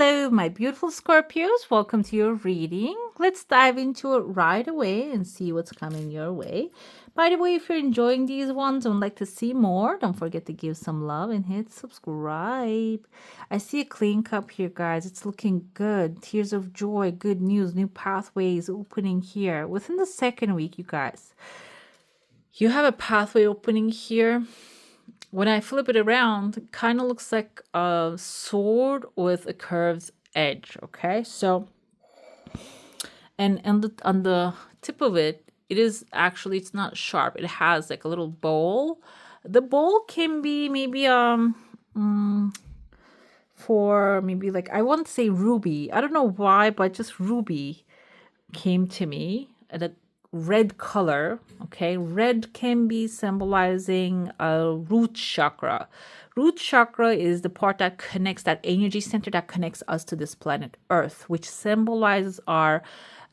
Hello, my beautiful Scorpios. Welcome to your reading. Let's dive into it right away and see what's coming your way. By the way, if you're enjoying these ones and would like to see more, don't forget to give some love and hit subscribe. I see a clean cup here, guys. It's looking good. Tears of joy, good news, new pathways opening here. Within the second week, you guys, you have a pathway opening here. When I flip it around, it kind of looks like a sword with a curved edge. Okay, so and on the tip of it, it is actually, it's not sharp. It has like a little bowl. The bowl can be maybe for maybe like, I won't say ruby. I don't know why, but just ruby came to me. The red color. Okay, red can be symbolizing a root chakra. Root chakra is the part that connects, that energy center that connects us to this planet Earth, which symbolizes our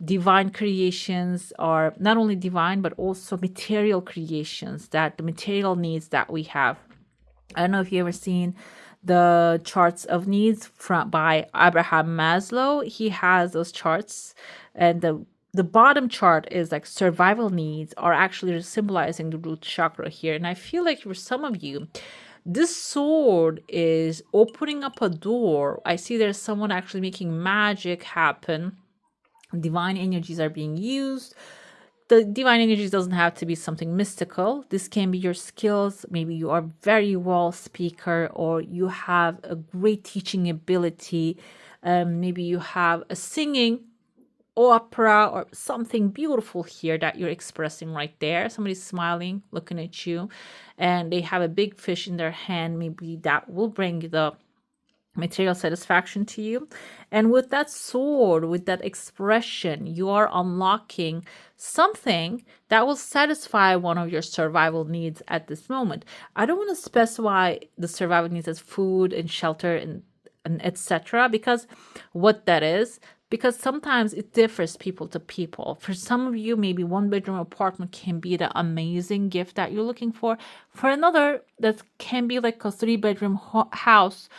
divine creations, are not only divine but also material creations, that the material needs that we have. I don't know if you ever seen the charts of needs from by Abraham Maslow. He has those charts, and the bottom chart is like survival needs are actually symbolizing the root chakra here. And I feel like for some of you, this sword is opening up a door. I see there's someone actually making magic happen. Divine energies are being used. The divine energies doesn't have to be something mystical. This can be your skills. Maybe you are very well speaker, or you have a great teaching ability. Maybe you have a singing opera or something beautiful here that you're expressing right there. Somebody's smiling, looking at you, and they have a big fish in their hand. Maybe that will bring the material satisfaction to you. And with that sword, with that expression, you are unlocking something that will satisfy one of your survival needs at this moment. I don't want to specify the survival needs as food and shelter and etc., because what that is, because sometimes it differs people to people. For some of you, maybe one bedroom apartment can be the amazing gift that you're looking for. For another, that can be like a 3-bedroom house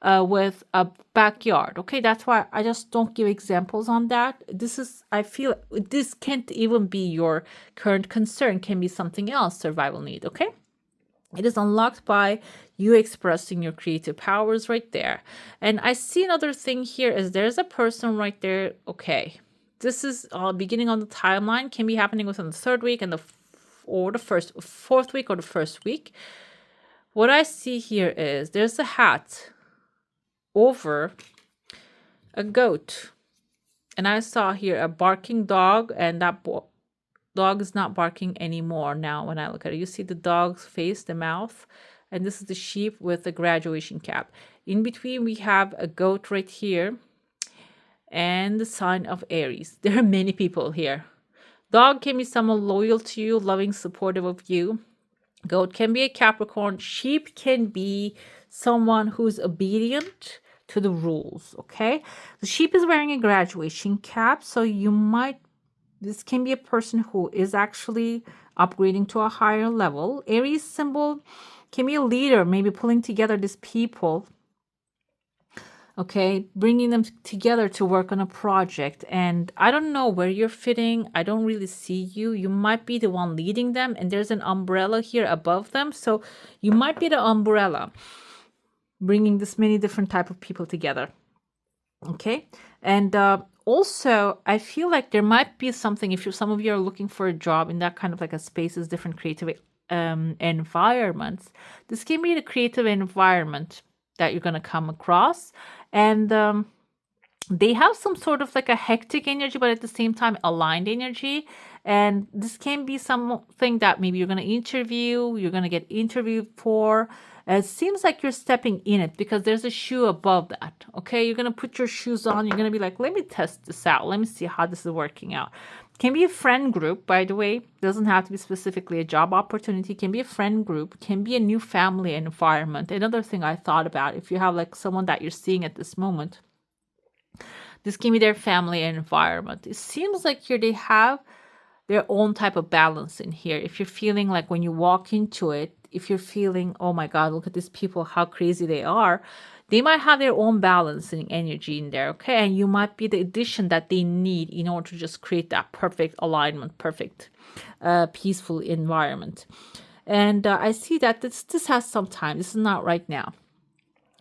with a backyard. Okay, that's why I just don't give examples on that. This is, I feel this can't even be your current concern, can be something else, survival need. Okay, it is unlocked by you expressing your creative powers right there. And I see another thing here is there's a person right there. Okay, this is beginning on the timeline, can be happening within the third week and the fourth week or the first week. What I see here is there's a hat over a goat, and I saw here a barking dog, and that dog is not barking anymore now. When I look at it, you see the dog's face, the mouth, and this is the sheep with the graduation cap. In between, we have a goat right here and the sign of Aries. There are many people here. Dog can be someone loyal to you, loving, supportive of you. Goat can be a Capricorn. Sheep can be someone who's obedient to the rules. Okay, the sheep is wearing a graduation cap, so this can be a person who is actually upgrading to a higher level. Aries symbol can be a leader, maybe pulling together these people, okay, bringing them together to work on a project. And I don't know where you're fitting. I don't really see you. You might be the one leading them, and there's an umbrella here above them. So you might be the umbrella bringing this many different type of people together. Okay, and also I feel like there might be something, if some of you are looking for a job in that kind of like a spaces, different creative environments, this can be the creative environment that you're going to come across. And they have some sort of like a hectic energy, but at the same time aligned energy. And this can be something that maybe you're going to interview, you're going to get interviewed for. It seems like you're stepping in it because there's a shoe above that. Okay, you're going to put your shoes on. You're going to be like, let me test this out. Let me see how this is working out. Can be a friend group, by the way. Doesn't have to be specifically a job opportunity. Can be a friend group. Can be a new family environment. Another thing I thought about, if you have like someone that you're seeing at this moment, this can be their family environment. It seems like here they have their own type of balance in here. If you're feeling like when you walk into it, if you're feeling, oh my God, look at these people, how crazy they are, they might have their own balancing energy in there, okay? And you might be the addition that they need in order to just create that perfect alignment, perfect, peaceful environment. And I see that this has some time. This is not right now.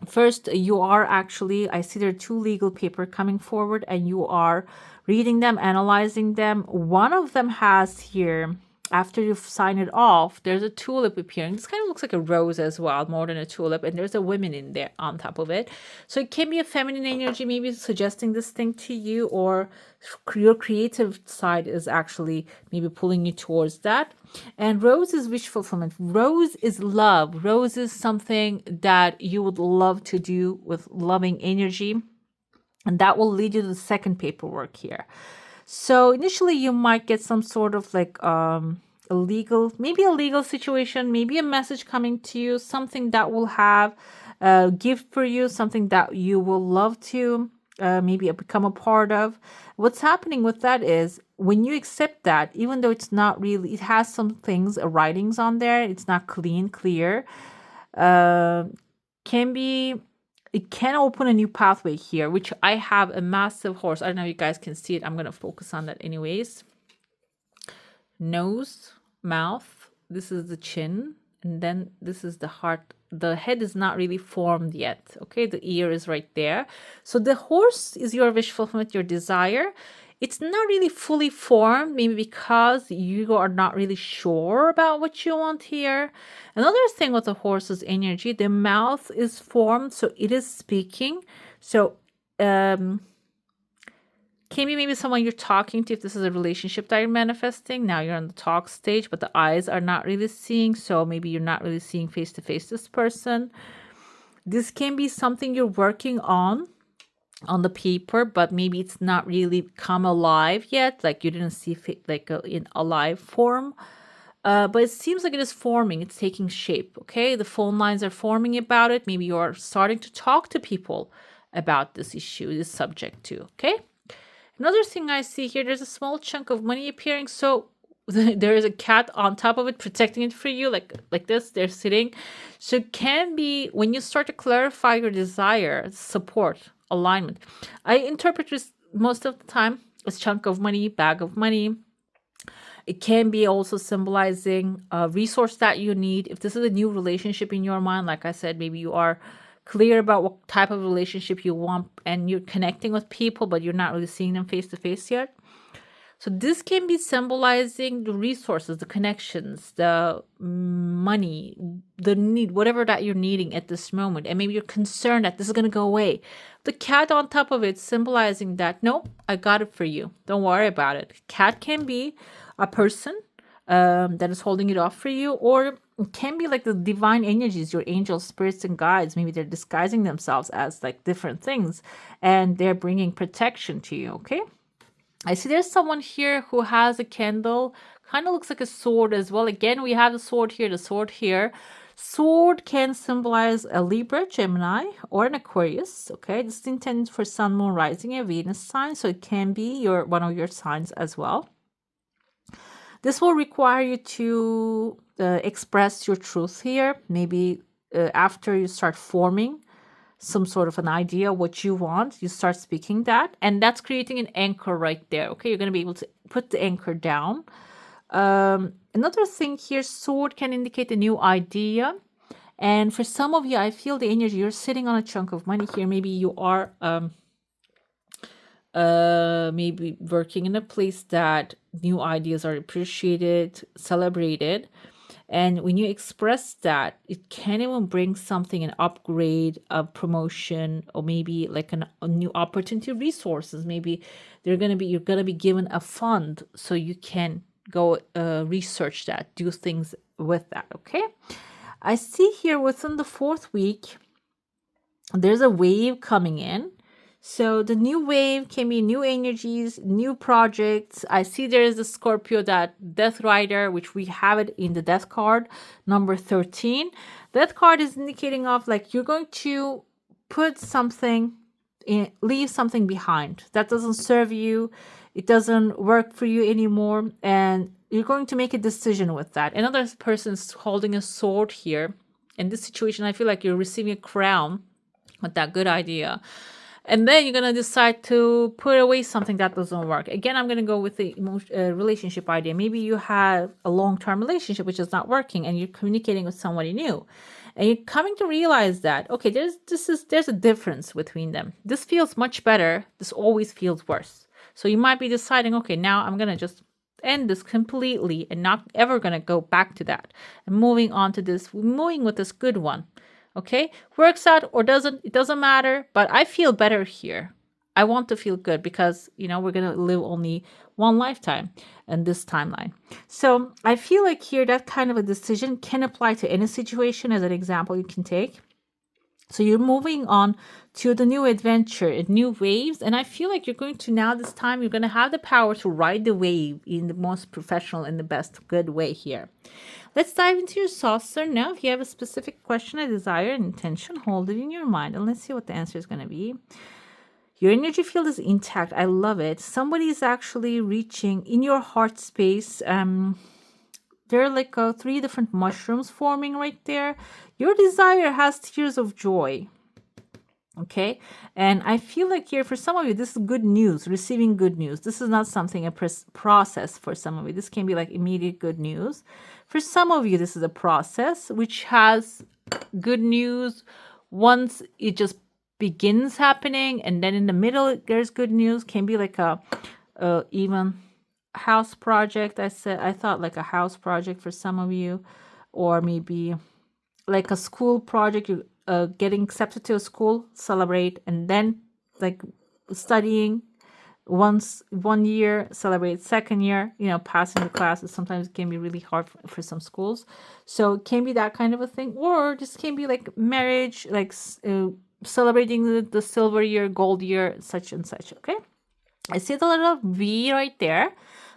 First, you are actually, I see there are two legal paper coming forward, and you are reading them, analyzing them. One of them has here, after you've signed it off, there's a tulip appearing. This kind of looks like a rose as well, more than a tulip, and there's a woman in there on top of it. So it can be a feminine energy, maybe suggesting this thing to you, or your creative side is actually maybe pulling you towards that. And rose is wish fulfillment. Rose is love. Rose is something that you would love to do with loving energy, and that will lead you to the second paperwork here. So initially you might get some sort of like a legal situation, maybe a message coming to you, something that will have a gift for you, something that you will love to maybe become a part of. What's happening with that is when you accept that, even though it's not really, it has some things, writings on there, it's not clear, it can open a new pathway here, which I have a massive horse. I don't know if you guys can see it. I'm going to focus on that anyways. Nose, mouth, this is the chin, and then this is the heart. The head is not really formed yet, okay? The ear is right there. So the horse is your wish fulfillment, your desire. It's not really fully formed, maybe because you are not really sure about what you want here. Another thing with the horse's energy, the mouth is formed, so it is speaking. So can be maybe someone you're talking to, if this is a relationship that you're manifesting. Now you're on the talk stage, but the eyes are not really seeing, so maybe you're not really seeing face-to-face this person. This can be something you're working on the paper, but maybe it's not really come alive yet, like you didn't see in a live form, but it seems like it is forming, it's taking shape, okay? The phone lines are forming about it. Maybe you're starting to talk to people about this issue, this subject too, okay? Another thing I see here, there's a small chunk of money appearing, so there is a cat on top of it protecting it for you, like this, they're sitting. So it can be when you start to clarify your desire, support, alignment. I interpret this most of the time as chunk of money, bag of money. It can be also symbolizing a resource that you need. If this is a new relationship in your mind, like I said, maybe you are clear about what type of relationship you want and you're connecting with people, but you're not really seeing them face to face yet. So this can be symbolizing the resources, the connections, the money, the need, whatever that you're needing at this moment. And maybe you're concerned that this is going to go away. The cat on top of it symbolizing that, nope, I got it for you. Don't worry about it. Cat can be a person that is holding it off for you, or it can be like the divine energies, your angels, spirits, and guides. Maybe they're disguising themselves as like different things and they're bringing protection to you, okay? I see there's someone here who has a candle, kind of looks like a sword as well. Again, we have the sword here, the sword here. Sword can symbolize a Libra, Gemini, or an Aquarius, okay? This is intended for Sun, Moon, Rising, and Venus sign, so it can be one of your signs as well. This will require you to express your truth here, maybe after you start forming some sort of an idea what you want, you start speaking that, and that's creating an anchor right there, okay? You're going to be able to put the anchor down. Another thing here, sword can indicate a new idea, and for some of you, I feel the energy, you're sitting on a chunk of money here. Maybe you are maybe working in a place that new ideas are appreciated, celebrated. And when you express that, it can even bring something, an upgrade, a promotion, or maybe like a new opportunity, resources. Maybe you're gonna be given a fund so you can go research that, do things with that. Okay, I see here within the 4th week, there's a wave coming in. So the new wave can be new energies, new projects. I see there is a Scorpio, that Death Rider, which we have it in the Death card, number 13. That card is indicating of like you're going to put something in, leave something behind that doesn't serve you. It doesn't work for you anymore. And you're going to make a decision with that. Another person's holding a sword here. In this situation, I feel like you're receiving a crown with that good idea. And then you're going to decide to put away something that doesn't work. Again, I'm going to go with the relationship idea. Maybe you have a long-term relationship which is not working and you're communicating with somebody new. And you're coming to realize that, okay, there's a difference between them. This feels much better. This always feels worse. So you might be deciding, okay, now I'm going to just end this completely and not ever going to go back to that. And moving on to this, moving with this good one. Okay, works out or doesn't, it doesn't matter, but I feel better here. I want to feel good because, we're going to live only one lifetime in this timeline. So I feel like here that kind of a decision can apply to any situation. As an example, you can take. So you're moving on to the new adventure, new waves. And I feel like you're going to now, this time, you're going to have the power to ride the wave in the most professional and the best good way here. Let's dive into your saucer now. If you have a specific question, a desire, an intention, hold it in your mind. And let's see what the answer is going to be. Your energy field is intact. I love it. Somebody is actually reaching in your heart space. There are like 3 different mushrooms forming right there. Your desire has tears of joy. Okay. And I feel like here for some of you, this is good news, receiving good news. This is not something, a process for some of you. This can be like immediate good news. For some of you, this is a process which has good news once it just begins happening. And then in the middle, there's good news. Can be like a even house project. I thought like a house project for some of you, or maybe like a school project. You getting accepted to a school, celebrate, and then like studying 1 year, celebrate 2nd year, passing the classes. Sometimes it can be really hard for some schools. So it can be that kind of a thing, or this can be like marriage, like celebrating the silver year, gold year, such and such. Okay. I see the little V right there.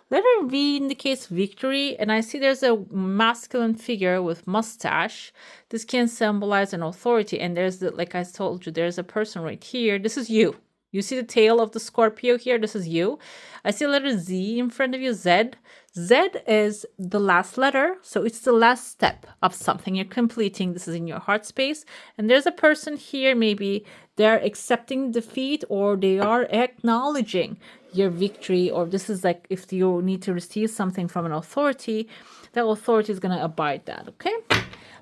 Letter V indicates victory, and I see there's a masculine figure with mustache. This can symbolize an authority, and there's like I told you, there's a person right here. This is you. You see the tail of the Scorpio here? This is you. I see a letter Z in front of you, Z. Z is the last letter, so it's the last step of something you're completing. This is in your heart space. And there's a person here, maybe they're accepting defeat or they are acknowledging your victory, or this is like if you need to receive something from an authority, that authority is going to abide that, okay?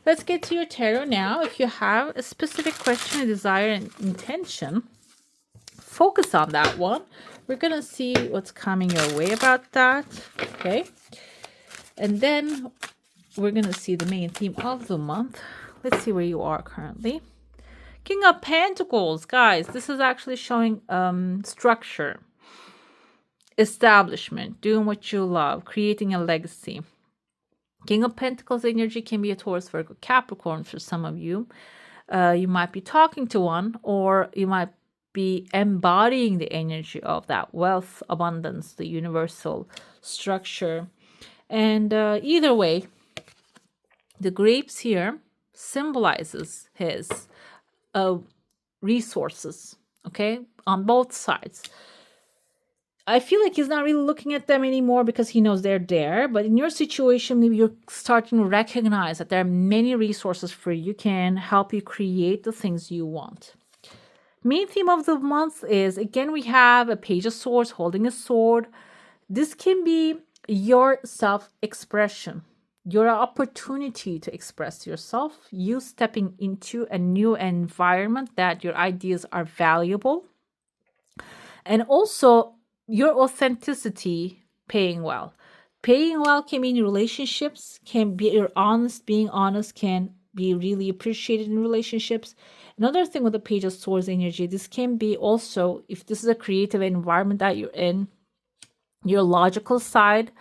Let's get to your tarot now. If you have a specific question, a desire, and intention, focus on that one. We're going to see what's coming your way about that, okay? And then we're going to see the main theme of the month. Let's see where you are currently. King of Pentacles, guys, this is actually showing structure, establishment, doing what you love, creating a legacy. King of Pentacles energy can be a Taurus, Virgo, Capricorn for some of you. You might be talking to one, or you might be embodying the energy of that wealth, abundance, the universal structure. And either way, the grapes here symbolizes his resources, okay, on both sides. I feel like he's not really looking at them anymore because he knows they're there. But in your situation, maybe you're starting to recognize that there are many resources for you, can help you create the things you want. Main theme of the month is, again, we have a Page of Swords holding a sword. This can be your self-expression, your opportunity to express yourself, you stepping into a new environment that your ideas are valuable, and also your authenticity paying well. Paying well can mean relationships, can be you're honest, being honest can be really appreciated in relationships. Another thing with the Page of Swords energy, this can be also, if this is a creative environment that you're in, your logical side,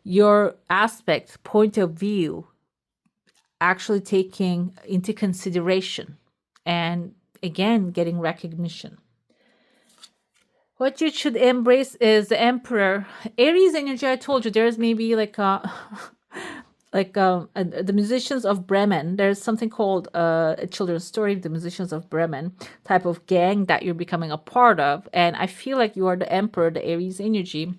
your aspect, point of view, actually taking into consideration, and again, getting recognition. What you should embrace is the Emperor. Aries energy, I told you, there's maybe like a the Musicians of Bremen. There's something called a children's story, the Musicians of Bremen, type of gang that you're becoming a part of. And I feel like you are the Emperor, the Aries energy.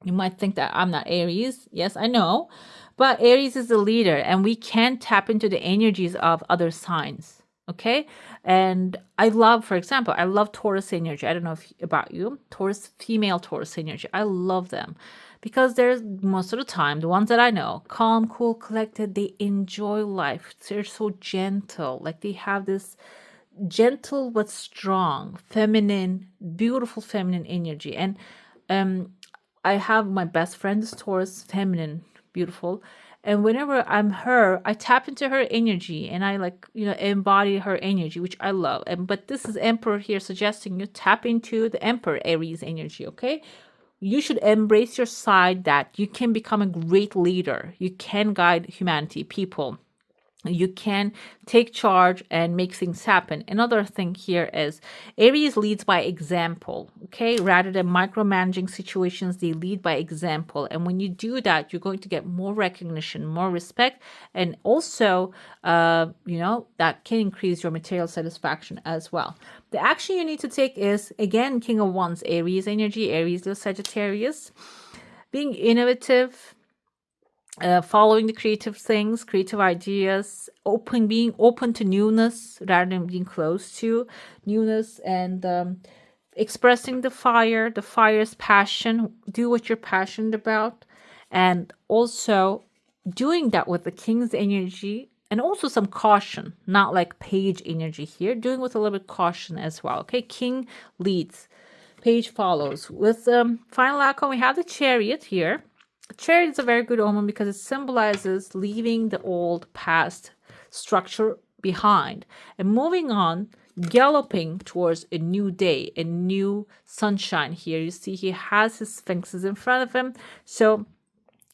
You might think that I'm not Aries. Yes, I know. But Aries is the leader, and we can tap into the energies of other signs. Okay. And I love, for example, I love Taurus energy. I don't know if about you, Taurus, female Taurus energy. I love them because there's most of the time, the ones that I know, calm, cool, collected, they enjoy life. They're so gentle. Like they have this gentle but strong, feminine, beautiful feminine energy. And um, I have my best friend is Taurus, feminine, beautiful. And whenever I'm her, I tap into her energy and I like, embody her energy, which I love. And but this is Emperor here suggesting you tap into the Emperor Aries energy, okay? You should embrace your side that you can become a great leader. You can guide humanity, people. You can take charge and make things happen. Another thing here is Aries leads by example, okay? Rather than micromanaging situations, they lead by example. And when you do that, you're going to get more recognition, more respect, and also, that can increase your material satisfaction as well. The action you need to take is, again, King of Wands, Aries energy, Aries, the Sagittarius, being innovative, following the creative things, creative ideas, being open to newness rather than being close to newness, and expressing the fire's passion. Do what you're passionate about, and also doing that with the King's energy. And also some caution, not like Page energy here, doing with a little bit caution as well. Okay, King leads, Page follows. With final outcome, we have the Chariot here. Chariot is a very good omen because it symbolizes leaving the old past structure behind and moving on, galloping towards a new day, a new sunshine. Here you see he has his sphinxes in front of him, so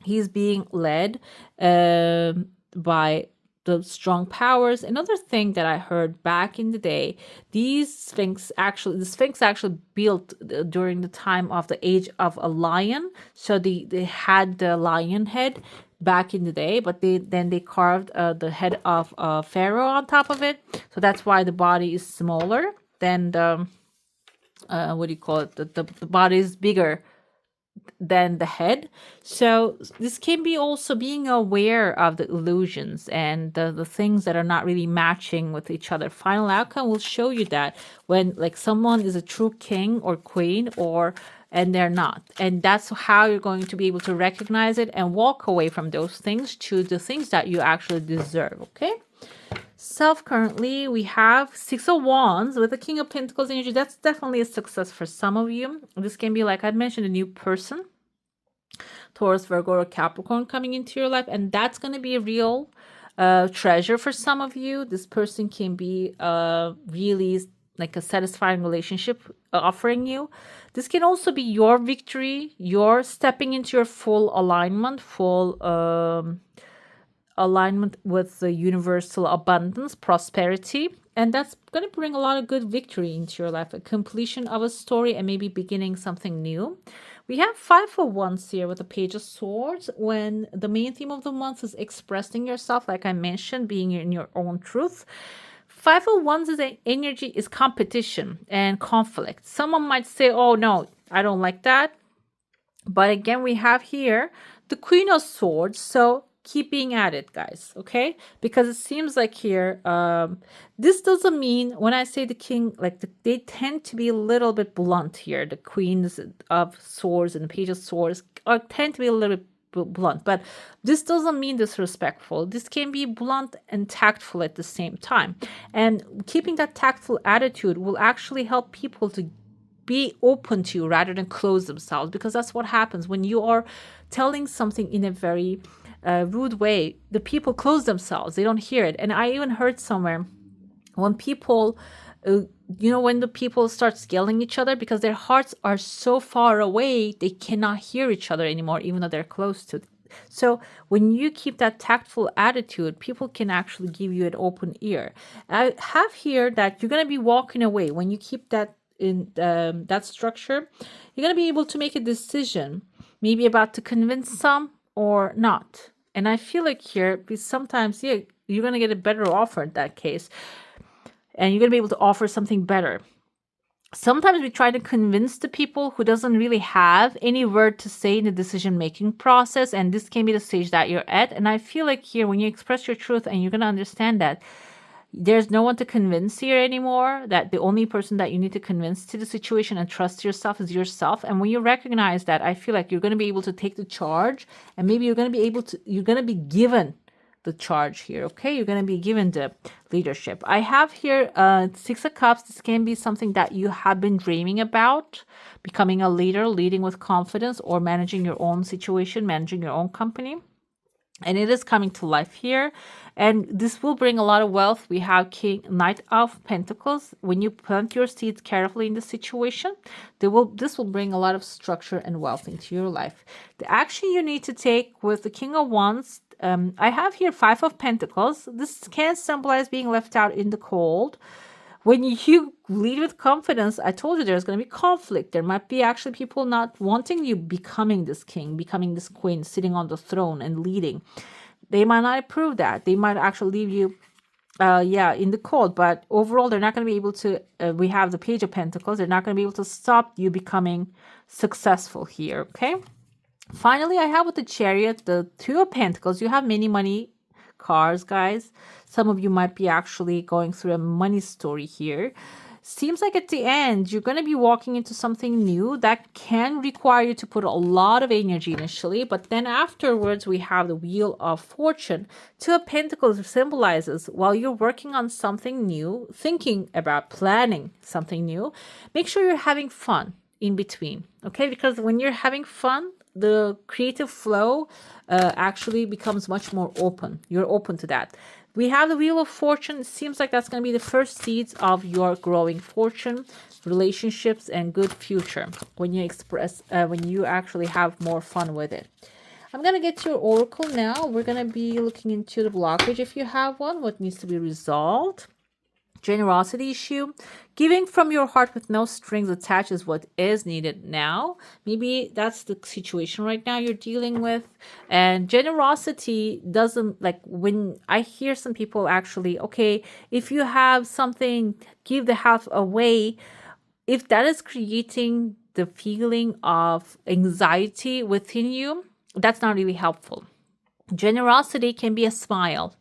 he's being led by the strong powers. Another thing that I heard back in the day, the Sphinx actually built during the time of the age of a lion. So they had the lion head back in the day, but then they carved the head of Pharaoh on top of it. So that's why the body is smaller than the what do you call it? The body is bigger than the head. So this can be also being aware of the illusions and the things that are not really matching with each other. Final outcome will show you that when like someone is a true king or queen and they're not. And that's how you're going to be able to recognize it and walk away from those things to the things that you actually deserve. Okay. Self, currently we have Six of Wands with the King of Pentacles energy. That's definitely a success for some of you. This can be, like I mentioned, a new person, Taurus, Virgo, or Capricorn coming into your life, and that's going to be a real treasure for some of you. This person can be really like a satisfying relationship offering you. This can also be your victory, your stepping into your full alignment, alignment with the universal abundance, prosperity, and that's going to bring a lot of good victory into your life, a completion of a story and maybe beginning something new. We have Five of Wands here with the Page of Swords, when the main theme of the month is expressing yourself, like I mentioned, being in your own truth. Five of Wands is energy is competition and conflict. Someone might say, oh no, I don't like that. But again, we have here the Queen of Swords. So keep being at it, guys, okay? Because it seems like here, this doesn't mean, when I say the king, like they tend to be a little bit blunt here. The Queens of Swords and the Page of Swords tend to be a little bit blunt, but this doesn't mean disrespectful. This can be blunt and tactful at the same time. And keeping that tactful attitude will actually help people to be open to you rather than close themselves, because that's what happens when you are telling something in a very rude way. The people close themselves, they don't hear it. And I even heard somewhere when people when the people start yelling each other because their hearts are so far away, they cannot hear each other anymore, even though they're close to. So when you keep that tactful attitude, people can actually give you an open ear. I have here that you're going to be walking away when you keep that in that structure. You're going to be able to make a decision, maybe about to convince some or not. And I feel like here, because sometimes you're going to get a better offer in that case. And you're going to be able to offer something better. Sometimes we try to convince the people who doesn't really have any word to say in the decision-making process. And this can be the stage that you're at. And I feel like here, when you express your truth and you're going to understand that, There's no one to convince here anymore, that the only person that you need to convince to the situation and trust yourself is yourself. And when you recognize that, I feel like you're going to be able to take the charge, and maybe you're going to be able to, you're going to be given the charge here. Okay, you're going to be given the leadership. I have here Six of Cups. This can be something that you have been dreaming about, becoming a leader, leading with confidence, or managing your own situation, managing your own company. And it is coming to life here, and this will bring a lot of wealth. We have Knight of Pentacles. When you plant your seeds carefully in the situation, this will bring a lot of structure and wealth into your life. The action you need to take with the King of Wands, I have here Five of Pentacles. This can symbolize being left out in the cold. When you lead with confidence, I told you there's going to be conflict. There might be actually people not wanting you becoming this king, becoming this queen, sitting on the throne and leading. They might not approve that. They might actually leave you, in the cold. But overall, they're not going to be able to, we have the Page of Pentacles. They're not going to be able to stop you becoming successful here, okay? Finally, I have with the Chariot, the Two of Pentacles. You have many money cars, guys. Some of you might be actually going through a money story here. Seems like at the end, you're going to be walking into something new that can require you to put a lot of energy initially, but then afterwards, we have the Wheel of Fortune. Two of Pentacles symbolizes while you're working on something new, thinking about planning something new, make sure you're having fun in between, okay? Because when you're having fun, the creative flow actually becomes much more open. You're open to that. We have the Wheel of Fortune. It seems like that's going to be the first seeds of your growing fortune, relationships, and good future when you when you actually have more fun with it. I'm going to get to your oracle now. We're going to be looking into the blockage, if you have one, what needs to be resolved. Generosity issue. Giving from your heart with no strings attached is what is needed now. Maybe that's the situation right now you're dealing with. And generosity doesn't, like, when I hear some people actually, okay, if you have something, give the half away. If that is creating the feeling of anxiety within you, that's not really helpful. Generosity can be a smile,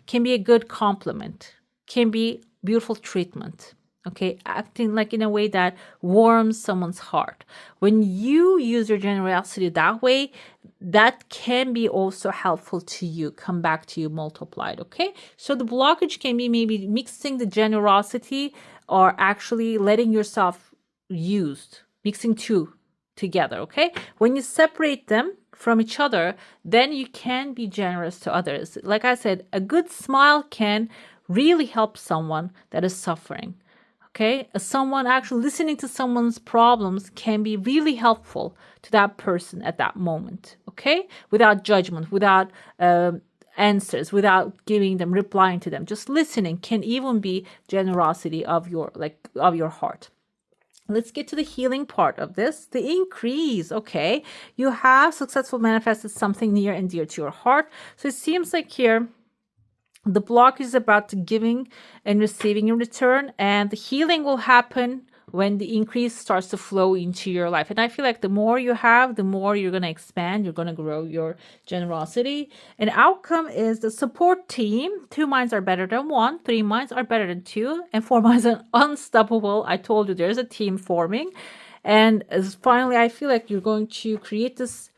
can be a good compliment, can be beautiful treatment, okay? Acting like in a way that warms someone's heart. When you use your generosity that way, that can be also helpful to you, come back to you multiplied, okay? So the blockage can be maybe mixing the generosity or actually letting yourself used, mixing two together, okay? When you separate them from each other, then you can be generous to others. Like I said, a good smile can really help someone that is suffering. Okay, someone actually listening to someone's problems can be really helpful to that person at that moment. Okay, without judgment, without answers, without giving them, replying to them, just listening can even be generosity of your heart. Let's get to the healing part of this. The increase. Okay, you have successfully manifested something near and dear to your heart. So it seems like here, the block is about to giving and receiving in return, and the healing will happen when the increase starts to flow into your life. And I feel like the more you have, the more you're going to expand, you're going to grow your generosity. And outcome is the support team. 2 minds are better than 1, 3 minds are better than 2, and 4 minds are unstoppable. I told you there's a team forming. And as finally, I feel like you're going to create this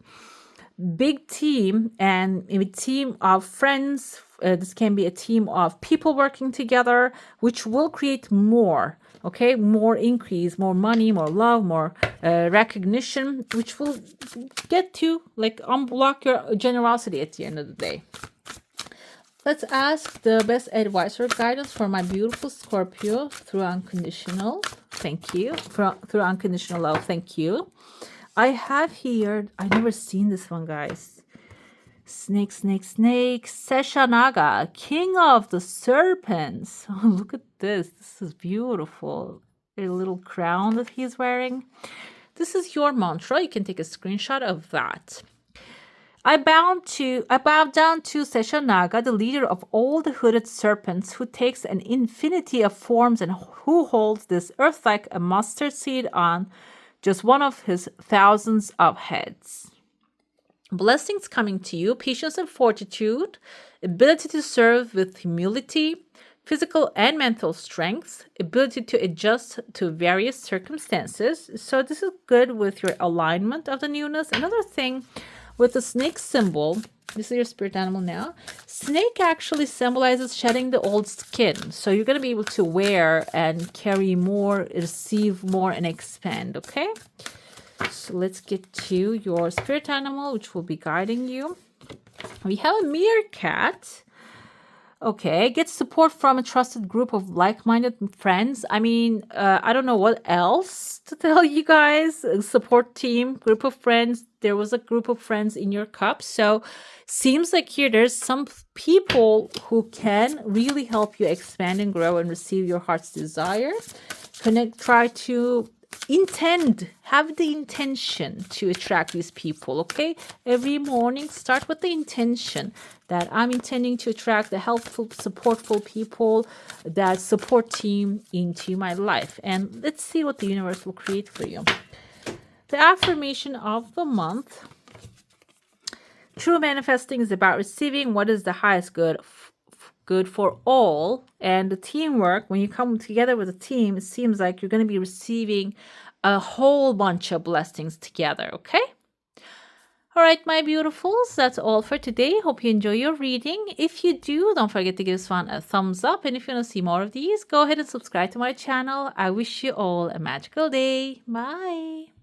big team, and a team of friends. This can be a team of people working together, which will create more, okay? More increase, more money, more love, more recognition, which will get to like unblock your generosity at the end of the day. Let's ask the best advice or guidance for my beautiful Scorpio through unconditional. Thank you. Through unconditional love. Thank you. I have here, I've never seen this one, guys. Snake, snake, snake. Seshanaga, king of the serpents. Oh, look at this. This is beautiful. A little crown that he's wearing. This is your mantra. You can take a screenshot of that. I bow down to Seshanaga, the leader of all the hooded serpents, who takes an infinity of forms and who holds this earth like a mustard seed on just one of his thousands of heads. Blessings coming to you, patience and fortitude, ability to serve with humility, physical and mental strength, ability to adjust to various circumstances. So this is good with your alignment of the newness. Another thing with the snake symbol, this is your spirit animal now. Snake actually symbolizes shedding the old skin. So you're going to be able to wear and carry more, receive more, and expand, okay? So let's get to your spirit animal, which will be guiding you. We have a meerkat. Okay, get support from a trusted group of like-minded friends. I mean, I don't know what else to tell you guys. A support team, group of friends. There was a group of friends in your cup. So seems like here there's some people who can really help you expand and grow and receive your heart's desire. Try to have the intention to attract these people, okay? Every morning, start with the intention that I'm intending to attract the helpful, supportful people, that support team into my life. And let's see what the universe will create for you. The affirmation of the month. True manifesting is about receiving what is the highest good for all. And the teamwork, when you come together with a team, it seems like you're going to be receiving a whole bunch of blessings together, okay? All right, my beautifuls, that's all for today. Hope you enjoy your reading. If you do, don't forget to give this one a thumbs up. And if you want to see more of these, go ahead and subscribe to my channel. I wish you all a magical day. Bye.